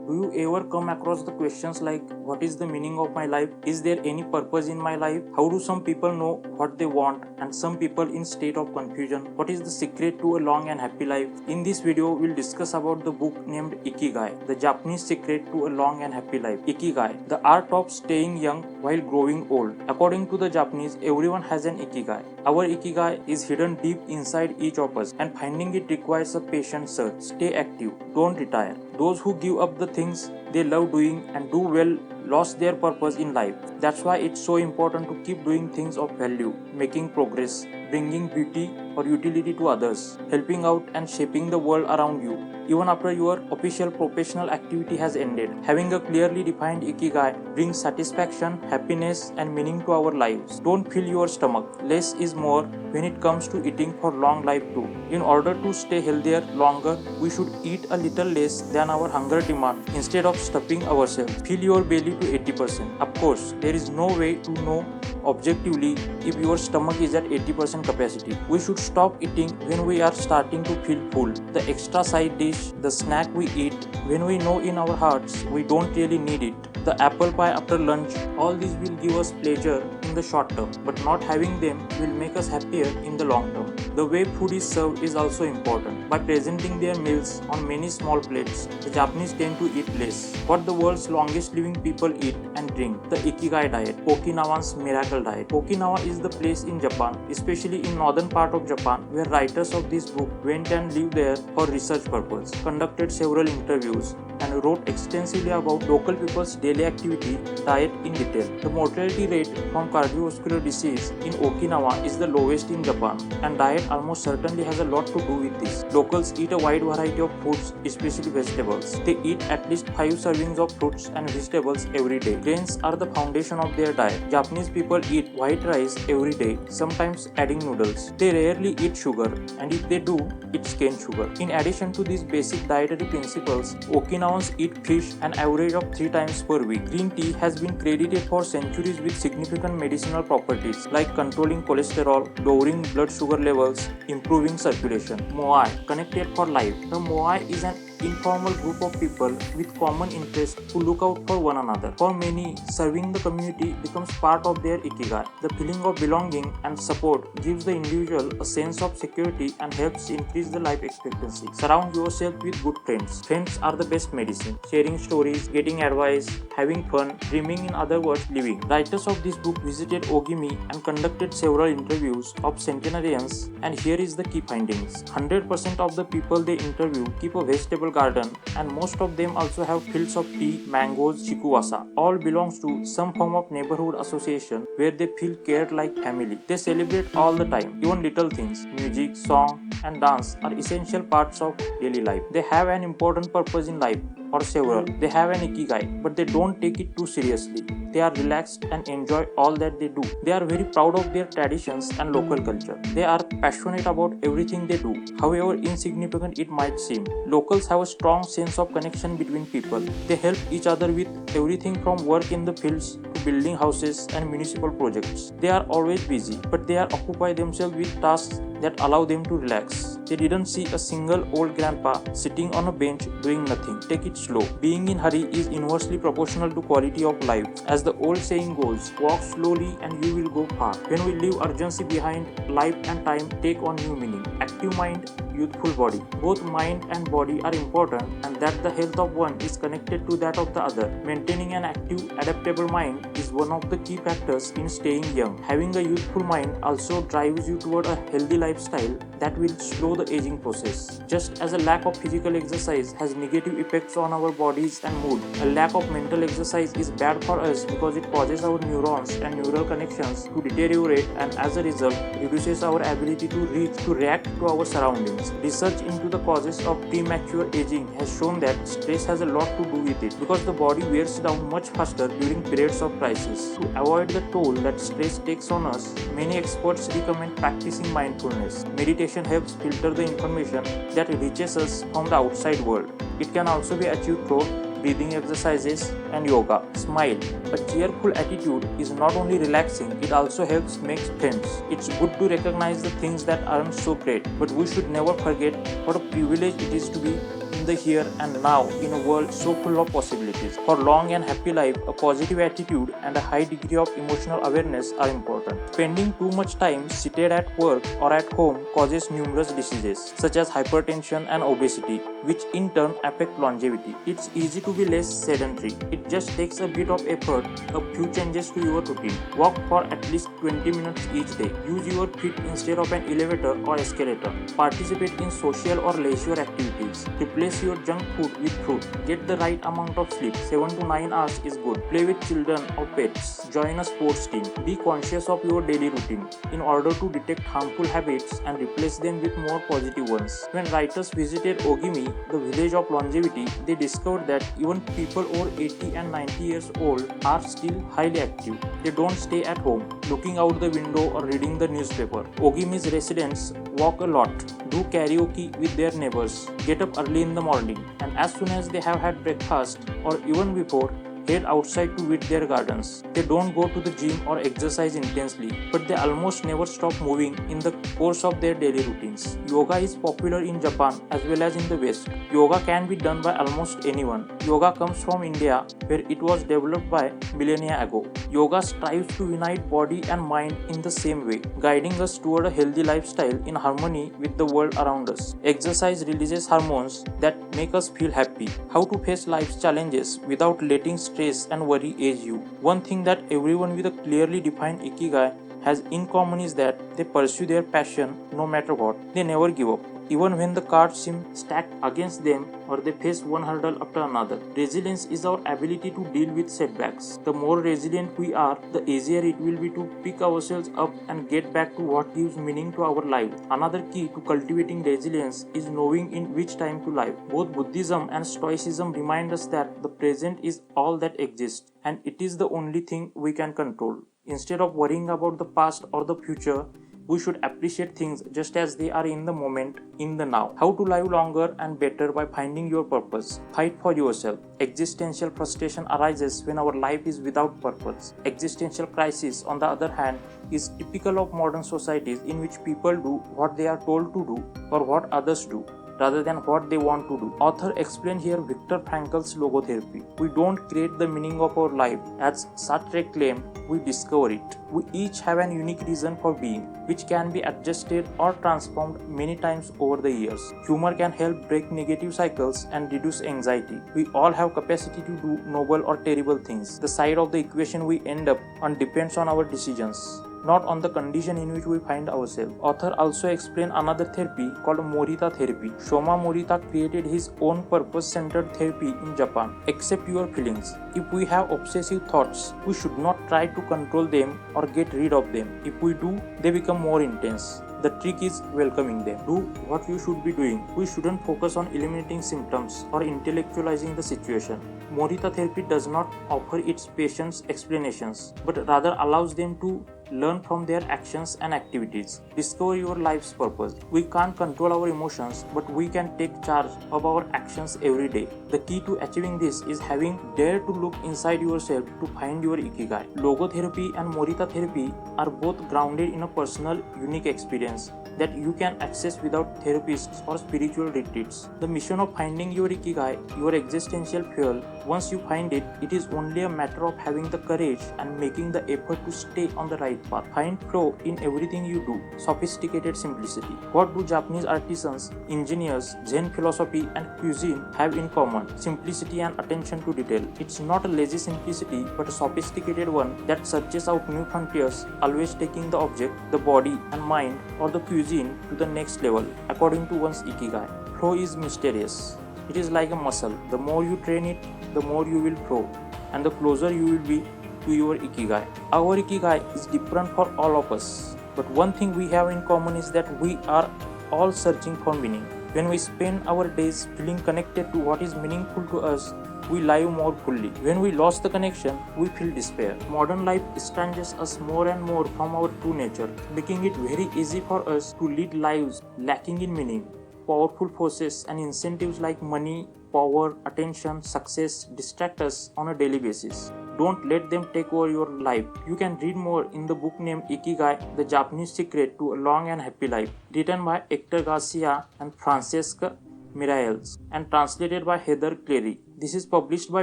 Do you ever come across the questions like, what is the meaning of my life? Is there any purpose in my life? How do some people know what they want and some people in state of confusion? What is the secret to a long and happy life? In this video, we'll discuss about the book named Ikigai, the Japanese secret to a long and happy life. Ikigai, the art of staying young while growing old. According to the Japanese, everyone has an Ikigai. Our Ikigai is hidden deep inside each of us, and finding it requires a patient search. Stay active, don't retire. Those who give up the things they love doing and do well lost their purpose in life. That's why it's so important to keep doing things of value, making progress, bringing beauty or utility to others, helping out and shaping the world around you. Even after your official professional activity has ended, having a clearly defined Ikigai brings satisfaction, happiness, and meaning to our lives. Don't fill your stomach. Less is more when it comes to eating for long life too. In order to stay healthier longer, we should eat a little less than our hunger demands instead of stuffing ourselves. Fill your belly to 80%. Of course, there is no way to know objectively if your stomach is at 80% capacity. We should stop eating when we are starting to feel full. The extra side dish, the snack we eat when we know in our hearts we don't really need it. The apple pie after lunch, all these will give us pleasure in the short term, but not having them will make us happier in the long term. The way food is served is also important. By presenting their meals on many small plates, the Japanese tend to eat less. What the world's longest living people eat and drink, the Ikigai diet, Okinawan's miracle diet. Okinawa is the place in Japan, especially in northern part of Japan, where writers of this book went and lived there for research purpose, conducted several interviews, and wrote extensively about local people's daily activity, diet in detail. The mortality rate from cardiovascular disease in Okinawa is the lowest in Japan, and diet almost certainly has a lot to do with this. Locals eat a wide variety of foods, especially vegetables. They eat at least 5 servings of fruits and vegetables every day. Grains are the foundation of their diet. Japanese people eat white rice every day, sometimes adding noodles. They rarely eat sugar, and if they do, it's cane sugar. In addition to these basic dietary principles, Okinawans eat fish an average of 3 times per week. Green tea has been credited for centuries with significant medicinal properties like controlling cholesterol, lowering blood sugar levels, improving circulation. Moai, connected for life. The Moai is an informal group of people with common interests who look out for one another. For many, serving the community becomes part of their Ikigai. The feeling of belonging and support gives the individual a sense of security and helps increase the life expectancy. Surround yourself with good friends. Friends are the best medicine. Sharing stories, getting advice, having fun, dreaming, in other words, living. Writers of this book visited Ogimi and conducted several interviews of centenarians, and here is the key findings. 100% of the people they interview keep a vegetable garden, and most of them also have fields of tea, mangoes, chikuwasa. All belongs to some form of neighborhood association where they feel cared like family. They celebrate all the time. Even little things, music, song, and dance are essential parts of daily life. They have an important purpose in life, or several. They have an Ikigai, but they don't take it too seriously. They are relaxed and enjoy all that they do. They are very proud of their traditions and local culture. They are passionate about everything they do, however insignificant it might seem. Locals have a strong sense of connection between people. They help each other with everything from work in the fields to building houses and municipal projects. They are always busy, but they are occupy themselves with tasks that allow them to relax. They didn't see a single old grandpa sitting on a bench doing nothing. Take it slow. Being in hurry is inversely proportional to quality of life. As the old saying goes, walk slowly and you will go far. When we leave urgency behind, life and time take on new meaning. Active mind, youthful body. Both mind and body are important, and that the health of one is connected to that of the other. Maintaining an active, adaptable mind is one of the key factors in staying young. Having a youthful mind also drives you toward a healthy lifestyle that will slow the aging process. Just as a lack of physical exercise has negative effects on our bodies and mood, a lack of mental exercise is bad for us because it causes our neurons and neural connections to deteriorate, and as a result reduces our ability to react to our surroundings. Research into the causes of premature aging has shown that stress has a lot to do with it, because the body wears down much faster during periods of crisis. To avoid the toll that stress takes on us, many experts recommend practicing mindfulness. Meditation helps filter the information that reaches us from the outside world. It can also be achieved through breathing exercises and yoga. Smile. A cheerful attitude is not only relaxing, it also helps make friends. It's good to recognize the things that aren't so great, but we should never forget what a privilege it is to be in the here and now in a world so full of possibilities. For long and happy life, a positive attitude and a high degree of emotional awareness are important. Spending too much time seated at work or at home causes numerous diseases such as hypertension and obesity, which in turn affect longevity. It's easy to be less sedentary. It just takes a bit of effort, a few changes to your routine. Walk for at least 20 minutes each day. Use your feet instead of an elevator or escalator. Participate in social or leisure activities. Replace your junk food with fruit. Get the right amount of sleep. 7 to 9 hours is good. Play with children or pets. Join a sports team. Be conscious of your daily routine in order to detect harmful habits and replace them with more positive ones. When writers visited Ogimi, the village of longevity, they discovered that even people over 80 and 90 years old are still highly active. They don't stay at home, looking out the window or reading the newspaper. Ogimi's residents walk a lot, do karaoke with their neighbors, get up early in the morning, and as soon as they have had breakfast or even before, head outside to weed their gardens. They don't go to the gym or exercise intensely, but they almost never stop moving in the course of their daily routines. Yoga is popular in Japan as well as in the West. Yoga can be done by almost anyone. Yoga comes from India, where it was developed by millennia ago. Yoga strives to unite body and mind in the same way, guiding us toward a healthy lifestyle in harmony with the world around us. Exercise releases hormones that make us feel happy. How to face life's challenges without letting stress and worry age you. One thing that everyone with a clearly defined Ikigai has in common is that they pursue their passion no matter what. They never give up, even when the cards seem stacked against them or they face one hurdle after another. Resilience is our ability to deal with setbacks. The more resilient we are, the easier it will be to pick ourselves up and get back to what gives meaning to our lives. Another key to cultivating resilience is knowing in which time to live. Both Buddhism and Stoicism remind us that the present is all that exists and it is the only thing we can control. Instead of worrying about the past or the future, we should appreciate things just as they are in the moment, in the now. How to live longer and better by finding your purpose. Fight for yourself. Existential frustration arises when our life is without purpose. Existential crisis, on the other hand, is typical of modern societies in which people do what they are told to do or what others do, rather than what they want to do. Author explained here Viktor Frankl's logotherapy. We don't create the meaning of our life. As Sartre claimed, we discover it. We each have an unique reason for being, which can be adjusted or transformed many times over the years. Humor can help break negative cycles and reduce anxiety. We all have capacity to do noble or terrible things. The side of the equation we end up on depends on our decisions, not on the condition in which we find ourselves. Author also explained another therapy called Morita therapy. Shoma Morita created his own purpose-centered therapy in Japan. Accept your feelings. If we have obsessive thoughts, we should not try to control them or get rid of them. If we do, they become more intense. The trick is welcoming them. Do what you should be doing. We shouldn't focus on eliminating symptoms or intellectualizing the situation. Morita therapy does not offer its patients explanations, but rather allows them to learn from their actions and activities. Discover your life's purpose. We can't control our emotions, but we can take charge of our actions every day. The key to achieving this is having dared to look inside yourself to find your Ikigai. Logotherapy and Morita therapy are both grounded in a personal, unique experience that you can access without therapists or spiritual retreats. The mission of finding your Ikigai, your existential fuel, once you find it, it is only a matter of having the courage and making the effort to stay on the right path. Find flow in everything you do. Sophisticated simplicity. What do Japanese artisans, engineers, Zen philosophy and cuisine have in common? Simplicity and attention to detail. It's not a lazy simplicity, but a sophisticated one that searches out new frontiers, always taking the object, the body and mind or the cuisine to the next level according to one's Ikigai. Flow is mysterious. It is like a muscle. The more you train it, the more you will flow, and the closer you will be to your Ikigai. Our Ikigai is different for all of us, but one thing we have in common is that we are all searching for meaning. When we spend our days feeling connected to what is meaningful to us, we live more fully. When we lost the connection, we feel despair. Modern life estranges us more and more from our true nature, making it very easy for us to lead lives lacking in meaning. Powerful forces and incentives like money, power, attention, success distract us on a daily basis. Don't let them take over your life. You can read more in the book named Ikigai, The Japanese Secret to a Long and Happy Life, written by Hector Garcia and Francesca Mirails and translated by Heather Cleary. This is published by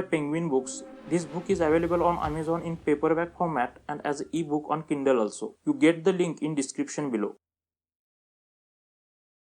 Penguin Books. This book is available on Amazon in paperback format and as an ebook on Kindle also. You get the link in description below.